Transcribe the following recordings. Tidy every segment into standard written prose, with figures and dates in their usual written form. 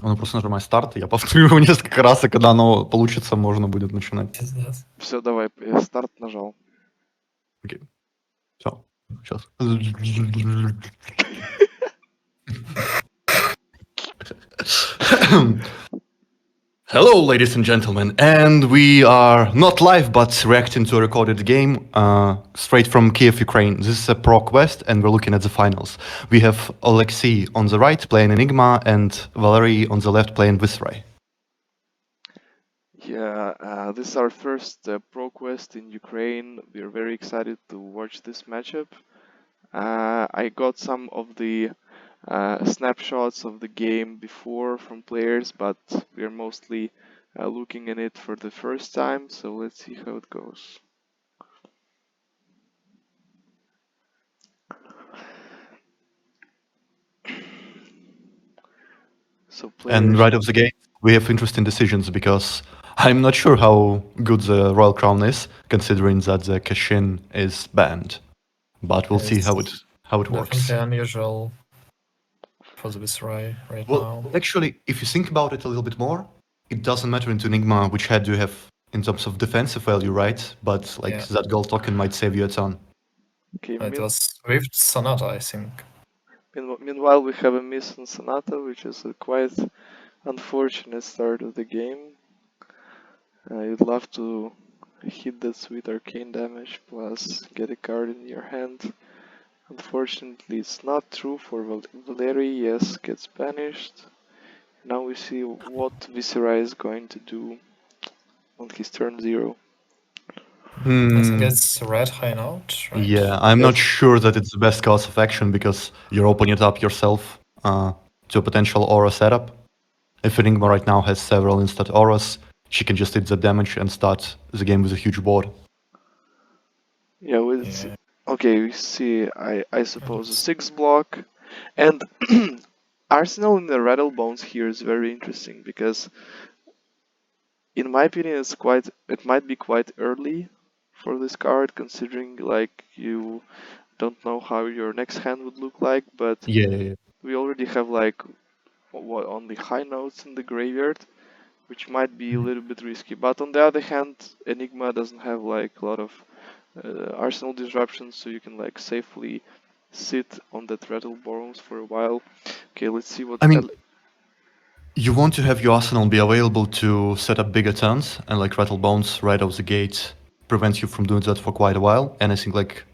Он просто нажимает старт, я повторю его несколько раз, и когда оно получится, можно будет начинать. Пиздец. Все, давай, я старт нажал. Окей. Все. Сейчас. Hello, ladies and gentlemen, and we are not live but reacting to a recorded game straight from Kiev, Ukraine. This is a Pro Quest, and we're looking at the finals. We have Alexei on the right playing Enigma, and Valery on the left playing Viscerai. Yeah, this is our first Pro Quest in Ukraine. We are very excited to watch this matchup. I got some of the snapshots of the game before from players, but we are mostly looking at it for the first time, so let's see how it goes. So And players, right off the gate, we have interesting decisions because I'm not sure how good the Royal Crown is, considering that the Kashin is banned. But we'll see how it works. Definitely unusual for the Viscerai right Well, now. actually, if you think about it a little bit more, it doesn't matter into Enigma which head you have in terms of defensive value, right? But like Yeah. that gold token might save you a ton. okay. It was with Sonata, I think. Meanwhile, we have a miss on Sonata, which is a quite unfortunate start of the game. You'd love to hit that sweet arcane damage plus get a card in your hand. Unfortunately, it's not true for Valery. Yes, gets banished. Now we see what Viscerai is going to do on his turn 0. I think it's red high note, right? Yeah, I'm not Yes. sure that it's the best course of action because you're opening it up yourself to a potential aura setup. If Enigma right now has several instant auras, she can just hit the damage and start the game with a huge board. Yeah, we Yeah. see. Okay, we see, I suppose, a 6 block. And Arsenal in the Rattle Bones here is very interesting because, in my opinion, it might be quite early for this card, considering like you don't know how your next hand would look like, but Yeah. we already have like only high notes in the graveyard, which might be a little bit risky. But on the other hand, Enigma doesn't have like a lot of arsenal disruptions, so you can like safely sit on that Rattle Bones for a while. Okay, let's see what. I mean, you want to have your arsenal be available to set up bigger turns, and like Rattle Bones right out the gate prevents you from doing that for quite a while. And I think like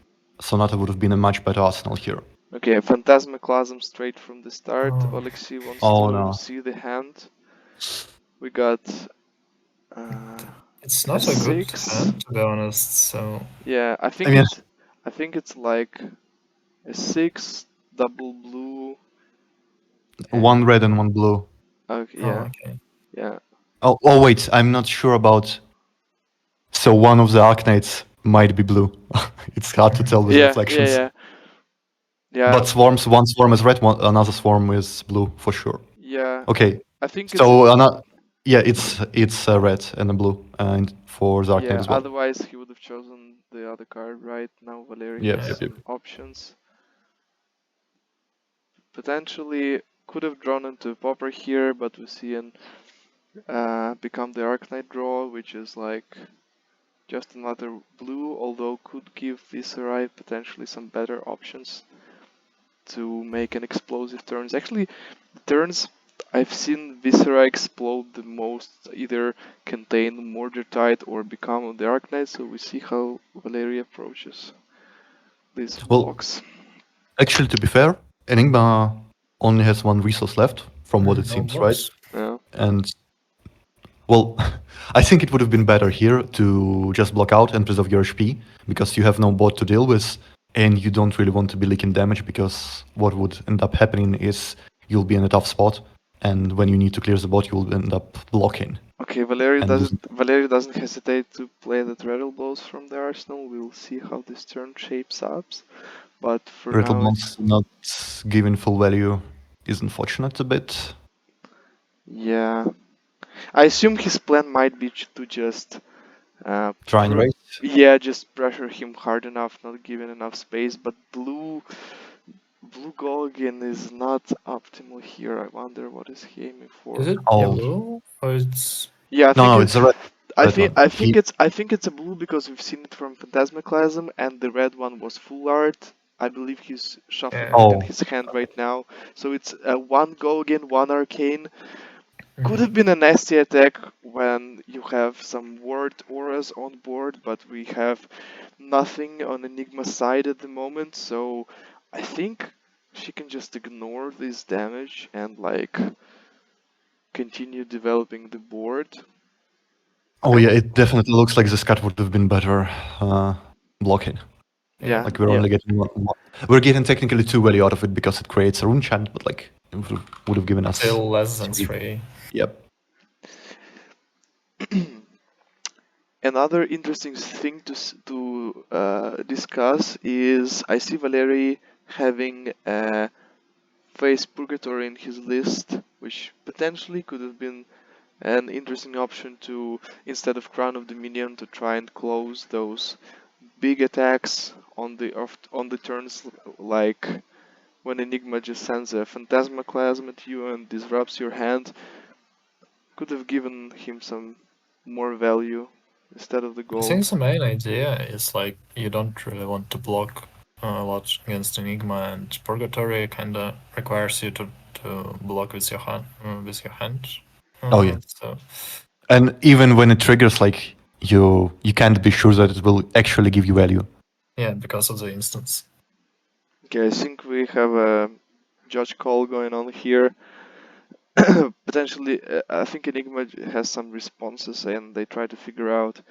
Sonata would have been a much better arsenal here. Okay, Phantasmaclasm straight from the start. Oh. Alexei wants Oh, to no. see the hand. We got. It's not a good 6. hand, to be honest. So Yeah, I think mean- I think it's like a 6 double blue. One red and one blue. Okay, oh, yeah, okay. yeah. Oh, wait, I'm not sure about. So one of the Arcanates might be blue. It's hard to tell with Yeah, reflections. yeah. But swarms, one swarm is red, another swarm is blue for sure. Yeah. Okay, I think so yeah, it's red and a blue and for the Arcanate yeah, as well. otherwise he would have chosen the other card, right? Now Valery Yep, has yep, some options. Potentially could have drawn into Popper here, but we see an become the Arcanite draw, which is like just another blue, although could give Viscerai potentially some better options to make an explosive turns. Actually, the turns I've seen Viscerai explode the most either contain Mordor-Tide or become the Arcanite, so we see how Valery approaches these blocks. Actually, to be fair, Enigma only has one resource left, from what it No seems, blocks. right? Yeah. And well, I think it would have been better here to just block out and preserve your HP, because you have no bot to deal with, and you don't really want to be leaking damage, because what would end up happening is you'll be in a tough spot, and when you need to clear the bot, you'll end up blocking. Okay, Valery And doesn't hesitate to play the Rattle Blows from the arsenal. We'll see how this turn shapes up. But for Rattle now, Bones not giving full value is unfortunate a bit. yeah. I assume his plan might be to just Try and raise. yeah, just pressure him hard enough, not giving enough space. But blue blue Golgan is not optimal here. I wonder what is he aiming for. Is it Oh. yellow or it's? Yeah, I No, think no, it- it's a red. red one. I think it's a blue because we've seen it from Phantasmaclasm, and the red one was full art. I believe he's shuffling Yeah. it in Oh. his hand right now. So it's one Golgan, one Arcane. Could Mhm. have been a nasty attack when you have some ward auras on board, but we have nothing on Enigma's side at the moment, so I think she can just ignore this damage and like continue developing the board. Oh yeah, it definitely looks like this card would have been better blocking. Yeah, Like we're yeah. only getting one. We're getting technically 2 value out of it because it creates a rune chant, but like it would have given us. Still less than 3. 3. Yep. Another interesting thing to discuss is I see Valeri having a Face Purgatory in his list, which potentially could have been an interesting option to, instead of Crown of Dominion, to try and close those big attacks on the turns, like when Enigma just sends a Phantasmaclasm at you and disrupts your hand. Could have given him some more value instead of the I gold. think the main idea is like you don't really want to block a lot against Enigma, and Purgatory kinda requires you to block with your hand. Oh, yeah. So And even when it triggers, like you can't be sure that it will actually give you value. yeah, because of the instance. Okay, I think we have a judge call going on here. Potentially, I think Enigma has some responses and they try to figure out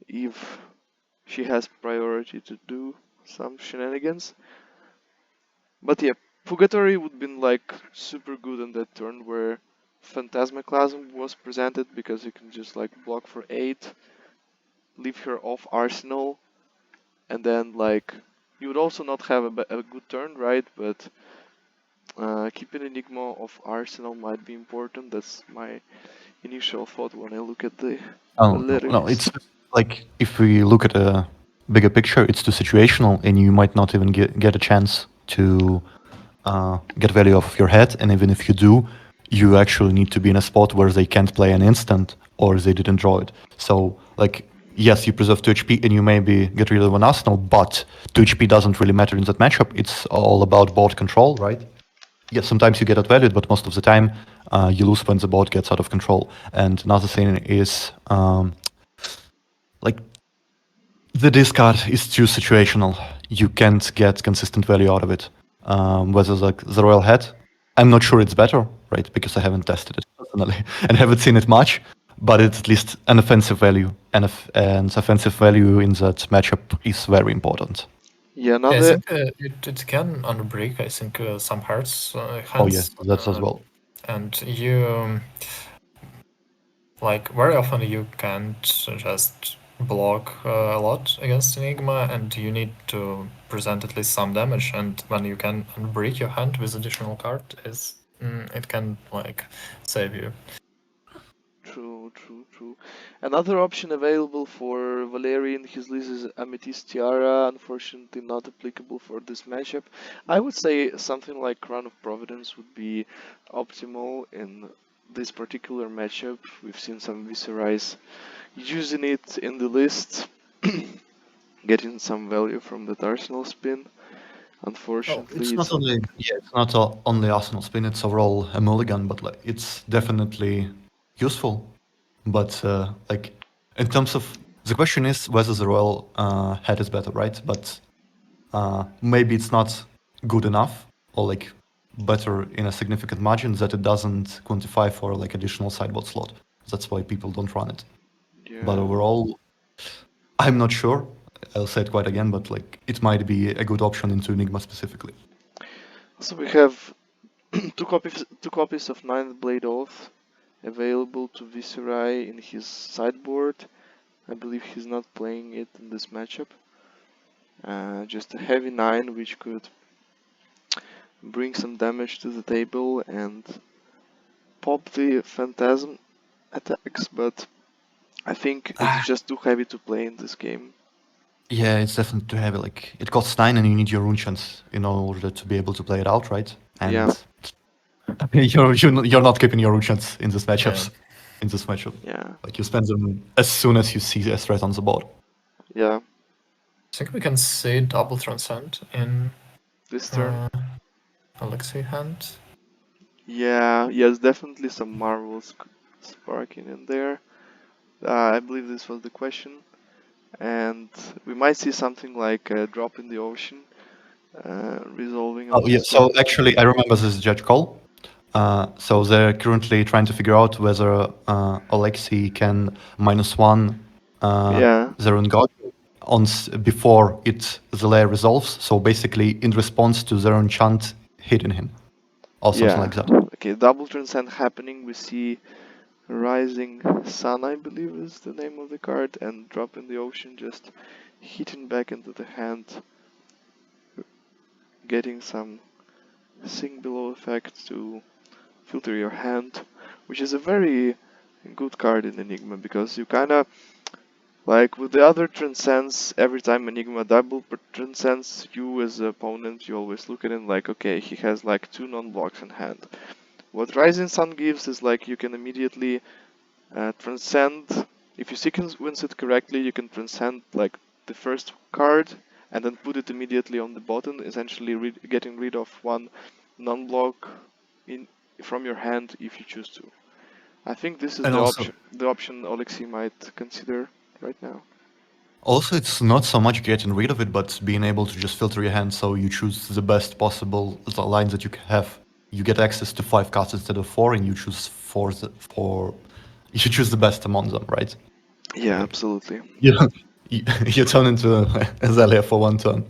if she has priority to do some shenanigans. But yeah, Purgatory would have been like super good on that turn where Phantasmaclasm was presented because you can just like block for 8, leave her off Arsenal, and then like you would also not have a good turn, right? But keeping Enigma off Arsenal might be important. That's my initial thought when I look at the Oh lyrics. no, it's like if we look at a bigger picture, it's too situational, and you might not even get a chance to get value off of your head. And even if you do, you actually need to be in a spot where they can't play an instant or they didn't draw it. So like yes, you preserve 2 HP and you maybe get rid of an arsenal, but 2 HP doesn't really matter in that matchup. It's all about board control, right? Yes, sometimes you get outvalued, but most of the time you lose when the board gets out of control. And another thing is like the discard is too situational. You can't get consistent value out of it. Whether like the Royal Head, I'm not sure it's better, right? Because I haven't tested it personally and haven't seen it much. But it's at least an offensive value, and offensive value in that matchup is very important. Yeah, I another think it can unbreak. I think some hearts hands. Oh yeah, that's as well. And you like very often you can't just block a lot against Enigma, and you need to present at least some damage. And when you can unbreak your hand with additional card, it can like save you. True. Another option available for Valeri in his list is Amethyst Tiara, unfortunately not applicable for this matchup. I would say something like Crown of Providence would be optimal in this particular matchup. We've seen some Viserais using it in the list, getting some value from that Arsenal spin. Unfortunately, It's not only only Arsenal spin. It's overall a mulligan, but like it's definitely useful. But like in terms of the question is whether the Royal Head is better, right? But maybe it's not good enough or like better in a significant margin that it doesn't quantify for like additional sideboard slot. That's why people don't run it. But yeah. overall, I'm not sure. I'll say it quite again, but like it might be a good option into Enigma specifically. So we have two copies of Ninth Blade Oath available to Viserai in his sideboard. I believe he's not playing it in this matchup. Just a heavy 9 which could bring some damage to the table and pop the Phantasm attacks, but I think it's just too heavy to play in this game. Yeah, it's definitely too heavy. Like, it costs 9 and you need your rune chance in order to be able to play it out, right? And Yeah. you're not keeping your rune chance in this matchups. Yeah. In this matchup. Yeah. Like, you spend them as soon as you see a threat on the board. Yeah. I think we can see double transcend in This turn. Alexei hand. Yeah. Yes, definitely some marvels sparking in there. I believe this was the question. And we might see something like a drop in the ocean, resolving on Oh, yeah. this So turn. actually, I remember this judge call. So they're currently trying to figure out whether Alexei can -1 Yeah. their own god before the layer resolves. So basically, in response to their enchant hitting him, or something Yeah. like that. Okay, double transcend happening. We see Rising Sun, I believe is the name of the card, and drop in the ocean, just hitting back into the hand, getting some sink below effect to filter your hand, which is a very good card in Enigma because you kinda like with the other transcends, every time Enigma double transcends you as the opponent, you always look at him like, okay, he has like 2 non-blocks in hand. What Rising Sun gives is like you can immediately transcend. If you sequence it correctly, you can transcend like the first card and then put it immediately on the bottom, essentially getting rid of one non-block from your hand if you choose to. I think this is And the option Alexei might consider right now. also, it's not so much getting rid of it, but being able to just filter your hand so you choose the best possible lines that you can have. You get access to 5 cards instead of 4, and you choose four. You should choose the best among them, right? Yeah, Like, absolutely. you turn into Azalea for 1 turn.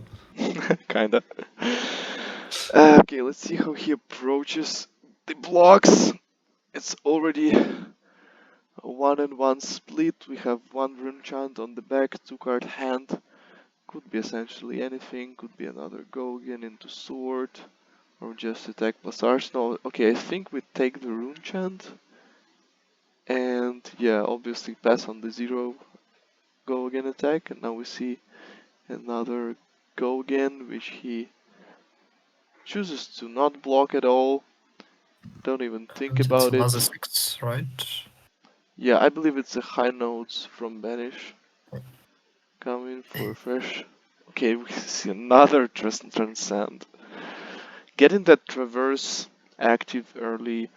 Kinda. Okay, let's see how he approaches the blocks. It's already a 1-1 split. We have 1 rune chant on the back, 2 card hand. Could be essentially anything. Could be another Gogan into sword, or just attack plus arsenal. Okay, I think we take the rune chant. And yeah, obviously pass on the 0 Gogan attack. And now we see another Gogan, which he chooses to not block at all. Don't even think And it's about another it. 6, right? Yeah, I believe it's a high notes from Banish. Coming for fresh. Okay, we see another Transcend. Getting that traverse active early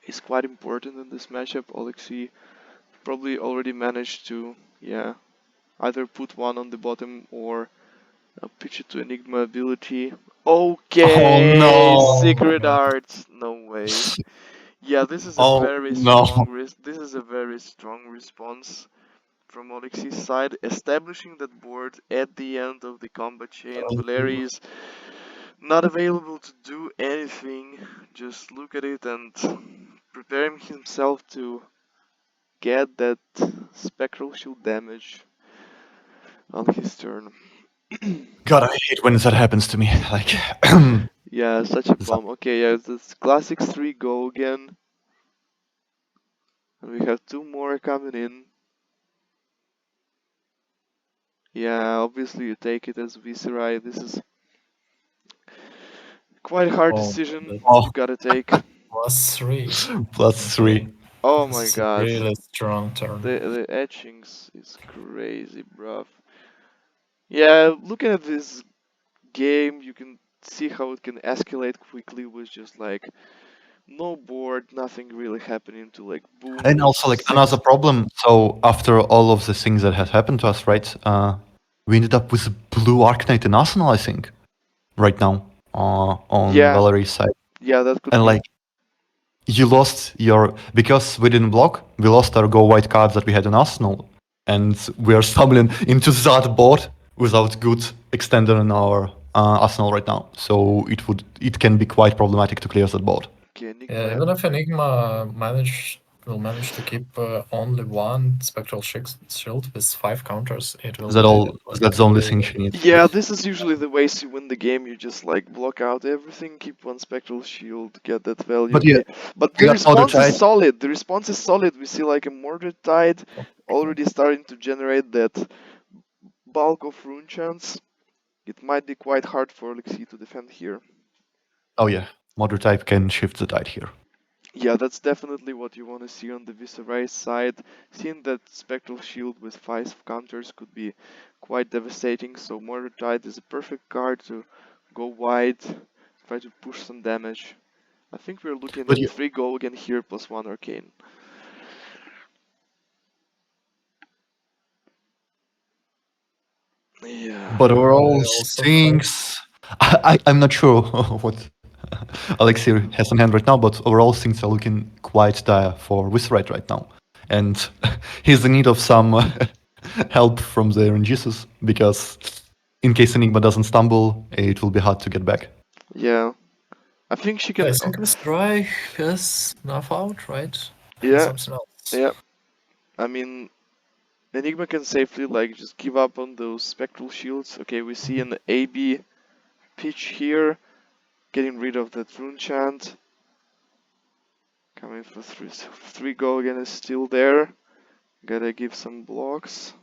is quite important in this matchup. Alexei probably already managed to, yeah, either put 1 on the bottom or pitch it to Enigma ability. Oh Okay, no! Secret Arts. No way. Yeah, this is a Oh very no! strong this is a very strong response from Alexei's side, establishing that board at the end of the combat chain. Valeri is not available to do anything, just look at it and preparing himself to get that spectral shield damage on his turn. God, I hate when that happens to me. Like, Yeah, such a bomb. Okay, yeah, this classics 3 go again. And we have 2 more coming in. Yeah, obviously you take it as Viserai. This is quite a hard decision oh, you gotta take. +3. +3. Oh This my is a god. really strong turn. The etchings is crazy, bruv. Yeah, looking at this game, you can see how it can escalate quickly with just like no board, nothing really happening to like boom. And also, like, another problem. So after all of the things that had happened to us, right? We ended up with blue Arcanite in Arsenal, I think, right now, on Yeah, Valerie's side. yeah, that could And be. like, you lost because we didn't block. We lost our go white cards that we had in Arsenal, and we are stumbling into that board without good extender in our Arsenal right now. So it can be quite problematic to clear that board. Okay, Enigma. Yeah, even if Enigma will manage to keep only 1 spectral shield with 5 counters, it will be like That's the only really- thing she needs. Yeah, this is usually the ways you win the game. You just like block out everything, keep 1 spectral shield, get that value. But yeah, Okay. But we the got Mordred response is Tide. solid. The response is solid. We see like a Mordred Tide already starting to generate that bulk of rune chance, it might be quite hard for Alexei to defend here. Oh yeah, Modern type can shift the tide here. Yeah, that's definitely what you want to see on the Viserai side. Seeing that Spectral Shield with 5 counters could be quite devastating, so Mordor is a perfect card to go wide, try to push some damage. I think we're looking But at you- 3 goal again here plus 1 arcane. Yeah. But overall, I also things. I'm not sure what Alexei has in hand right now, but overall, things are looking quite dire for Wizard right now. And he's in need of some help from the RNGs because in case Enigma doesn't stumble, it will be hard to get back. Yeah. I think she can. I think this dry is enough out, right? And Yeah. something else. Yeah. I mean, Enigma can safely like just give up on those spectral shields. Okay, we see an AB pitch here, getting rid of that rune chant. Coming for 3 go again is still there. Gotta give some blocks.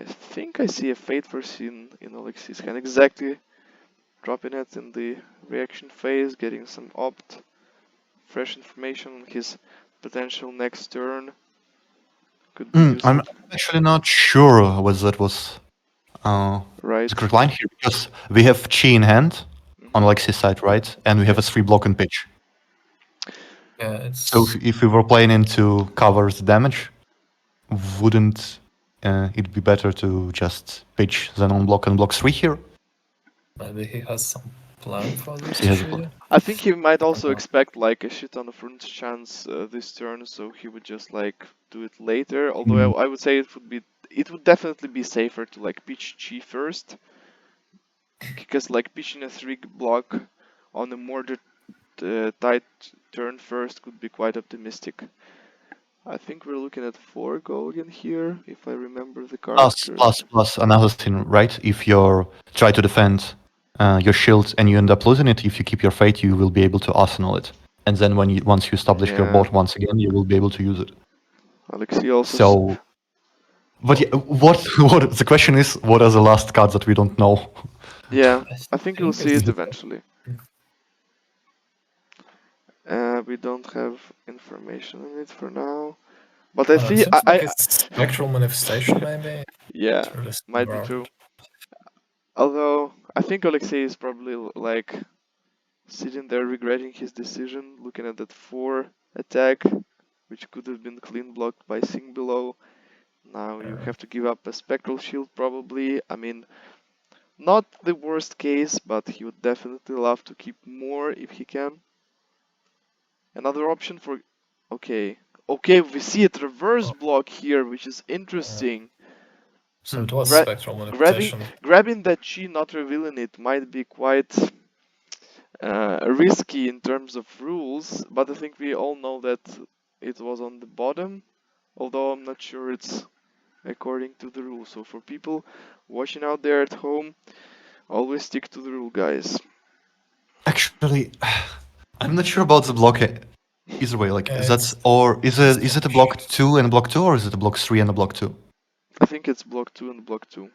I think I see a Fate Foreseen in Alexei's hand. Exactly. Dropping it in the reaction phase, getting some opt. Fresh information on his potential next turn. Could be useful. I'm actually not sure whether that was Right. the correct line here because we have Chi in hand on Alexei's side, right? And we have a 3 block and pitch. Yeah, it's So if we were planning to cover the damage, wouldn't it be better to just pitch then on block and block 3 here? maybe he has some plan for this. He has a tree. plan. I think he might also know. expect like a shit ton of rune chance this turn, so he would just like do it later. Although I would say it would definitely be safer to like pitch Chi first, because like pitching a 3 block on a more tight turn first could be quite optimistic. I think we're looking at 4 go again here, if I remember the card correctly. Plus another thing, right? If you try to defend your shield and you end up losing it, if you keep your fate, you will be able to arsenal it. And then once you establish your Yeah. board once again, you will be able to use it. Alexei also. So, but yeah, what the question is, what are the last cards that we don't know? Yeah, I think we'll see it's- it eventually. We don't have information on it for now, but I it think seems like it's spectral manifestation, maybe. yeah, It's really might be around. true. Although I think Alexei is probably like sitting there regretting his decision, looking at that 4 attack, which could have been clean blocked by Sing below. Now you have to give up a spectral shield probably. I mean, not the worst case, but he would definitely love to keep more if he can. Another option for... Okay, we see a reverse block here, which is interesting. So it was Gra- spectral manifestation. Grabbing that Chi, not revealing it, might be quite risky in terms of rules, but I think we all know that it was on the bottom, although I'm not sure it's according to the rules. So for people watching out there at home, always stick to the rule, guys. Actually, I'm not sure about the block. Either way, like Yeah, that's or is it a block 2 and a block 2, or is it a block 3 and a block 2? I think it's block 2 and block 2.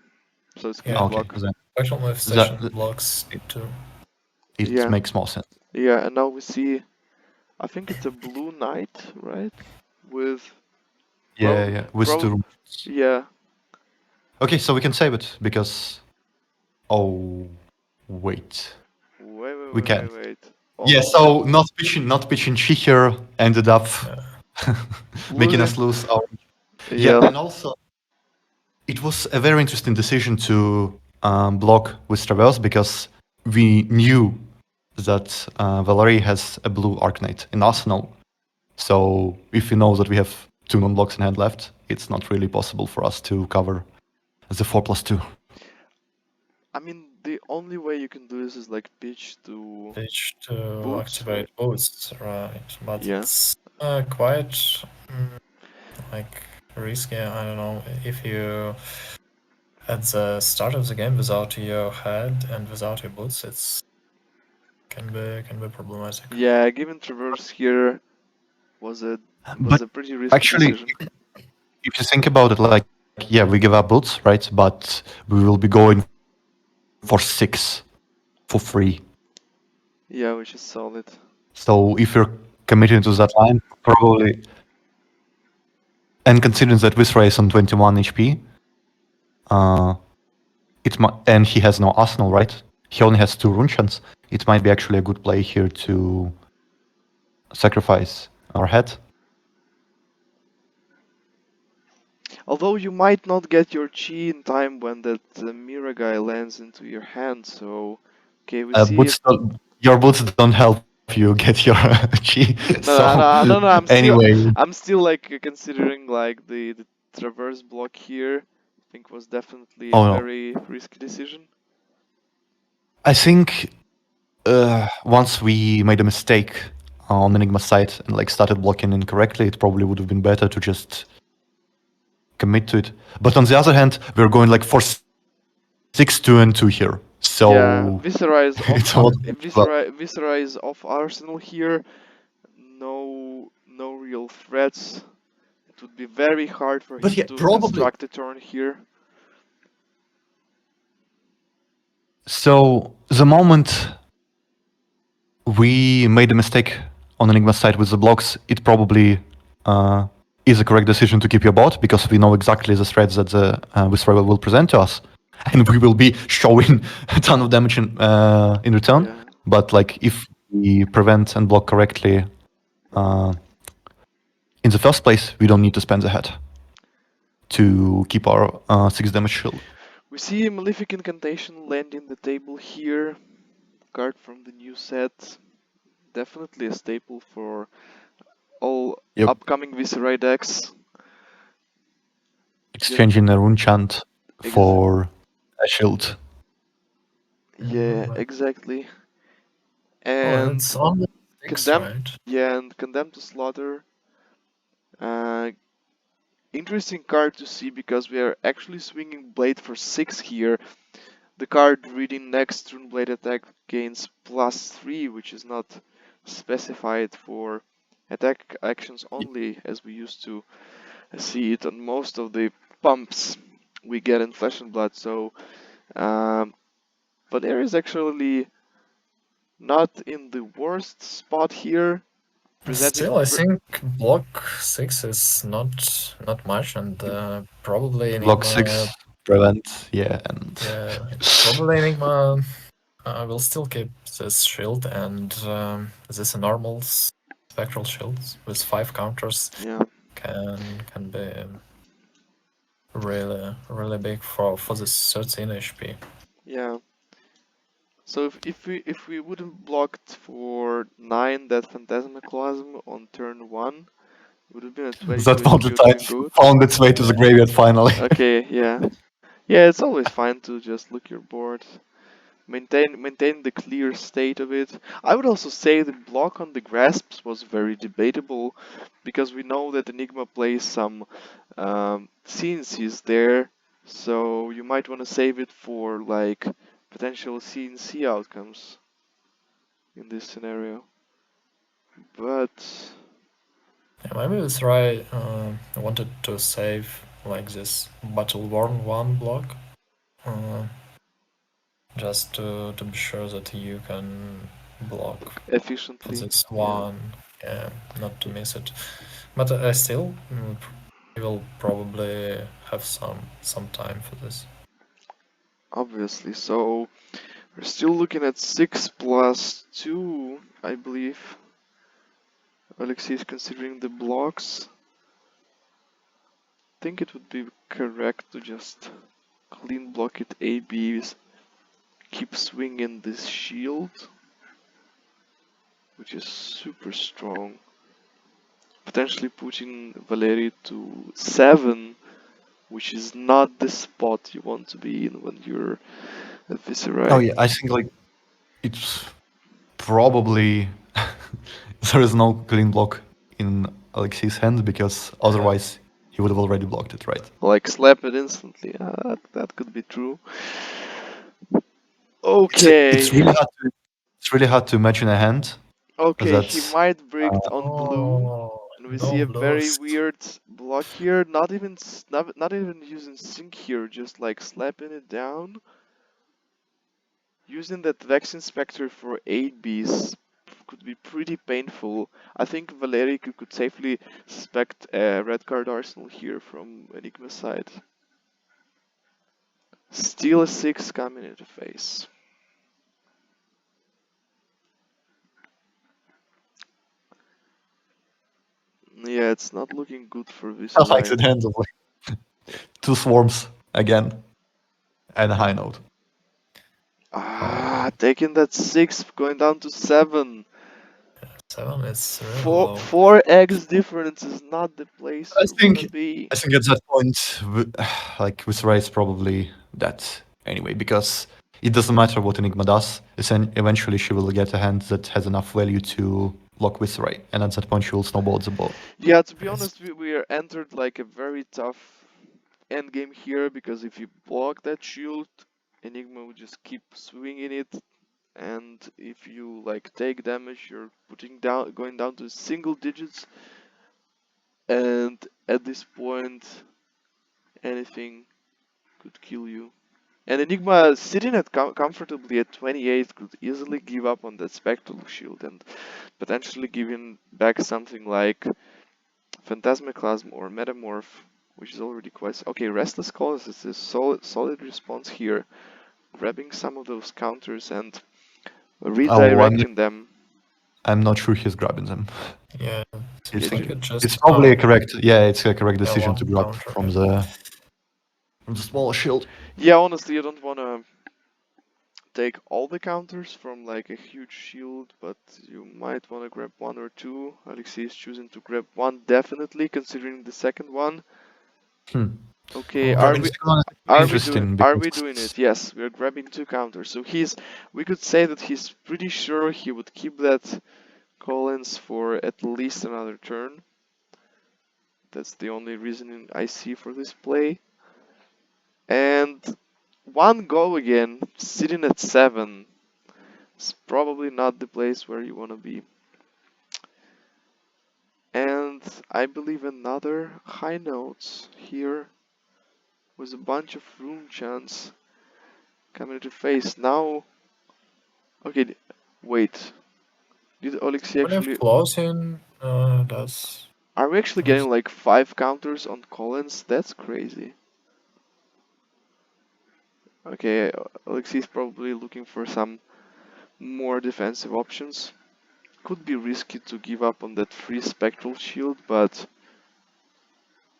So it's Yeah. clean Okay, block. then Spectral manifestation that- blocks too. it Yeah. makes more sense. Yeah, and now we see, I think it's a blue knight, right? With, Yeah, with prob- 2. yeah, Okay, so we can save it because. Oh, wait. wait, We can't. wait. Yeah, Oh, so not pitching Chi here ended up making us lose our. Yeah, and also it was a very interesting decision to block with Traverse because we knew that Valerie has a blue Arcanite in Arsenal. So if we know that we have 2 non-blocks in hand left, it's not really possible for us to cover the 4+2. I mean, the only way you can do this is like pitch to... Page to Boots, activate boosts, right? But Yeah. it's quite like risky. I don't know if you at the start of the game without your head and without your boots, it's can be problematic. Yeah, giving Traverse here was a But pretty risky actually, decision. if you think about it, like yeah, we give up boots, right? But we will be going for 6 for free. Yeah, which is solid. So if you're committing to that line, probably, and considering that Viscera is on 21 HP, and he has no arsenal, right? He only has 2 rune chants. It might be actually a good play here to sacrifice our head. Although you might not get your chi in time when that Mira guy lands into your hand, so okay, we see. Your boots don't help you get your chi. No. Anyway, I'm still like considering like the traverse block here. I think was definitely a Oh, no. very risky decision. I think once we made a mistake on Enigma's side and like started blocking incorrectly, it probably would have been better to just commit to it. But on the other hand, we're going like for 6, 2, and 2 here. So yeah, Viscera is it's off. a lot. Viscera is off Arsenal here. No real threats. It would be very hard for But him yeah, to probably. construct a turn here. So the moment we made a mistake on Enigma's side with the blocks, it probably is a correct decision to keep your bot because we know exactly the threats that the Viscera will present to us, and we will be showing a ton of damage in return. Yeah. But like if we prevent and block correctly in the first place, we don't need to spend the head to keep our 6 damage shield. We see a Malefic Incantation landing the table here. Card from the new set. Definitely a staple for all upcoming Viscera decks. Exchanging a rune chant for a shield. Yeah, exactly. And it's on the six, right? Yeah, and Condemned to Slaughter. Interesting card to see because we are actually swinging Blade for 6 here. The card reading next Rune Blade attack gains +3, which is not specified for attack actions only, as we used to see it on most of the pumps we get in Flesh and Blood. So, but there is actually not in the worst spot here. Still, I think block 6 is not much, and probably Block Enigma, 6 prevent, and probably Enigma will still keep this shield, and this normal spectral shields with 5 counters can be really big for this 13 HP. Yeah. So if we wouldn't blocked for 9 that Phantasmaclasm on turn 1, would have been a 20. That found its way to the graveyard finally. Okay, yeah. Yeah, it's always fine to just look your board. Maintain the clear state of it. I would also say the block on the grasps was very debatable because we know that Enigma plays some CNCs there, so you might want to save it for like potential CNC outcomes in this scenario. But maybe this Rai wanted to save like this Battle Worn 1 block. Just to be sure that you can block efficiently this one, not to miss it. But I still will probably have some time for this. Obviously, so we're still looking at 6 plus 2, I believe. Alexei is considering the blocks. I think it would be correct to just clean block it ABs, keep swinging this shield, which is super strong. Potentially putting Valeri to 7, which is not the spot you want to be in when you're a Viscera. Oh yeah, I think like it's probably there is no clean block in Alexei's hand because otherwise he would have already blocked it, right? Like slap it instantly. That could be true. Okay. It's really hard to imagine a hand. Okay, he might bricked on blue, we No see a very lost. weird block here. Not even not even using sync here, just like slapping it down. Using that Vex Inspector for 8Bs could be pretty painful. I think Valeri could safely suspect a red card arsenal here from Enigma's side. Still a 6 coming into face. Yeah, it's not looking good for this I like the line. hand of like 2 swarms again and a high note. Taking that 6, going down to 7. 7 is really low. 4x difference is not the place I you think- wanna be. I think at that point, like Viserai is probably dead anyway, because it doesn't matter what Enigma does. Eventually, she will get a hand that has enough value to block Viserai, and at that point, she will snowball the ball. Yeah, to be Yes. honest, we are entered like a very tough endgame here, because if you block that shield, Enigma will just keep swinging it, and if you like take damage, you're going down to single digits, and at this point, anything could kill you. And Enigma sitting at comfortably at 28 could easily give up on that Spectral Shield and potentially giving back something like Phantasmaclasm or Metamorph, which is already quite... Okay, Restless Cause is a solid response here, grabbing some of those counters and redirecting them. I'm not sure he's grabbing them. Yeah, Did I think you- it just... It's probably oh, a correct. Yeah, it's a correct decision one to grab counter, from yeah. the smaller shield. Yeah, honestly, you don't want to take all the counters from like a huge shield, but you might want to grab 1 or 2. Alexei is choosing to grab 1 definitely, considering the second one. Okay, Oh, are Grabbing we second one is interesting are we because- doing it? Yes, we're grabbing 2 counters. So we could say that he's pretty sure he would keep that Collins for at least another turn. That's the only reasoning I see for this play. And 1 go again, sitting at 7. It's probably not the place where you want to be. And I believe another high notes here with a bunch of room chants coming into face. Now, okay, wait. Did Alexei When actually... if closing does... Are we actually getting like 5 counters on Collins? That's crazy. Okay, Alexei is probably looking for some more defensive options. Could be risky to give up on that free spectral shield, but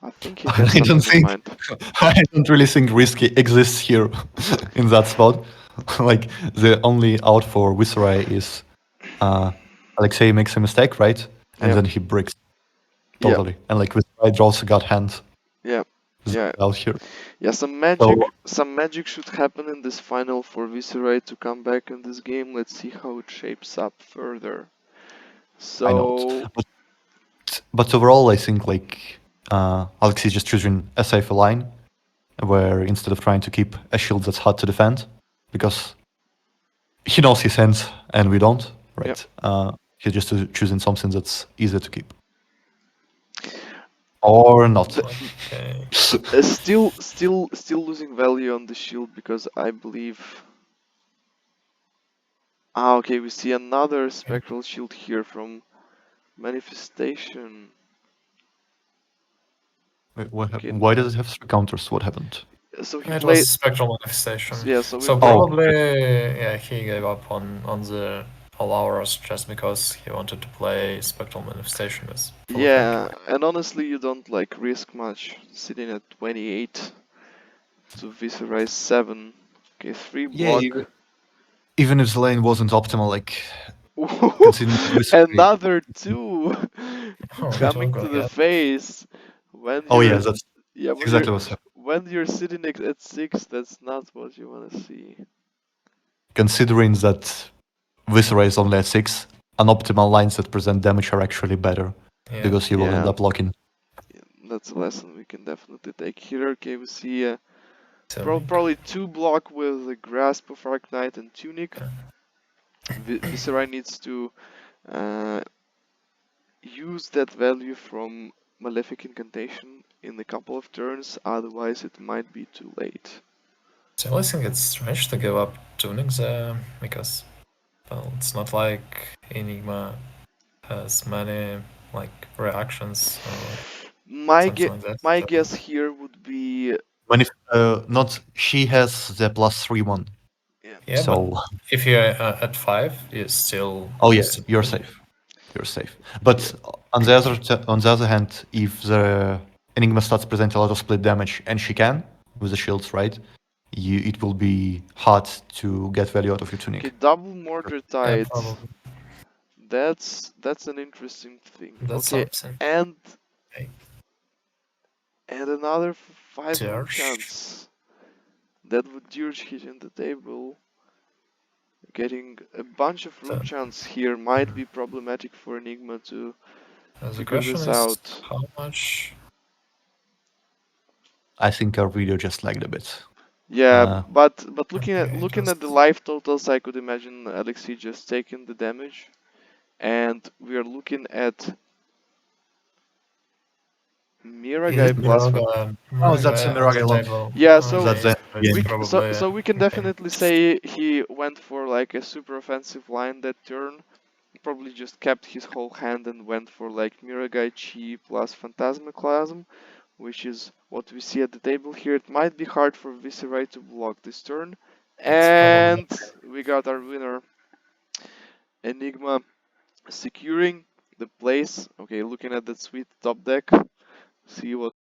I think he has I don't something in think- mind. I don't really think risky exists here in that spot. Like the only out for Viserai is Alexei makes a mistake, right? And Yep. then he breaks Yeah. totally. And like Viserai draws a god hand Yeah. Yeah. out here. Yeah, some magic should happen in this final for Viserai to come back in this game. Let's see how it shapes up further. I know So but overall, I think like Alexei is just choosing a safer line, where instead of trying to keep a shield that's hard to defend, because he knows his hands and we don't, right? He's just choosing something that's easier to keep. Or not. Okay. still losing value on the shield, because I believe... okay, we see another spectral shield here from Manifestation. Wait, what Okay. happened? Why does it have 3 counters? What happened? So he It played... was spectral manifestation. Yeah, so we So played... probably yeah, he gave up on the all hours just because he wanted to play spectral manifestation with full Yeah, effect. and honestly, you don't like risk much sitting at 28 to Viserai 7. Okay, 3 block. Even if the lane wasn't optimal, like considering Viserai- Another 2 Oh, coming don't to go the yet. face. When Oh you're, yeah, that's yeah, when exactly you're, what's happening. when you're sitting at 6, that's not what you want to see. Considering that Viserai is only at 6, unoptimal lines that present damage are actually better, Yeah. because you will end Yeah. up locking. That's a lesson we can definitely take here. Okay, we see So, probably 2 block with the Grasp of Arc Knight and Tunic. Viserai needs to use that value from Malefic Incantation in a couple of turns, otherwise it might be too late. Still, I think it's strange to give up Tunic there, because, well, it's not like Enigma has many, like, reactions or something like that. My So- guess here would be Not she has the +3/1. Yeah, So but if you're at 5, you still. oh you yeah, still you're win. safe. You're safe. But on the other hand, if the Enigma starts presenting a lot of split damage, and she can with the shields, right? It will be hard to get value out of your tunic. okay, double Mordred Yeah, Tide. probably. That's an interesting thing. That's Okay, something. and Okay. and another 5 room Dirge. chance. That would Dirge hit in the table. Getting a bunch of room So- chance here might be problematic for Enigma to The figure question this is out. how much. I think our video just lagged a bit. Yeah, but looking Okay, at the just- live totals, I could imagine Alexei just taking the damage, and we are looking at Miragai plus. Oh, that's a Miragai on the one. table. Yeah, so That's it. it's Yeah. probably, So we can okay. definitely say he went for like a super offensive line that turn. Probably just kept his whole hand and went for like Miragai Chi plus Phantasmaclasm, which is what we see at the table here. It might be hard for Viserai to block this turn. And we got our winner. Enigma securing the place. Okay, looking at that sweet top deck. See what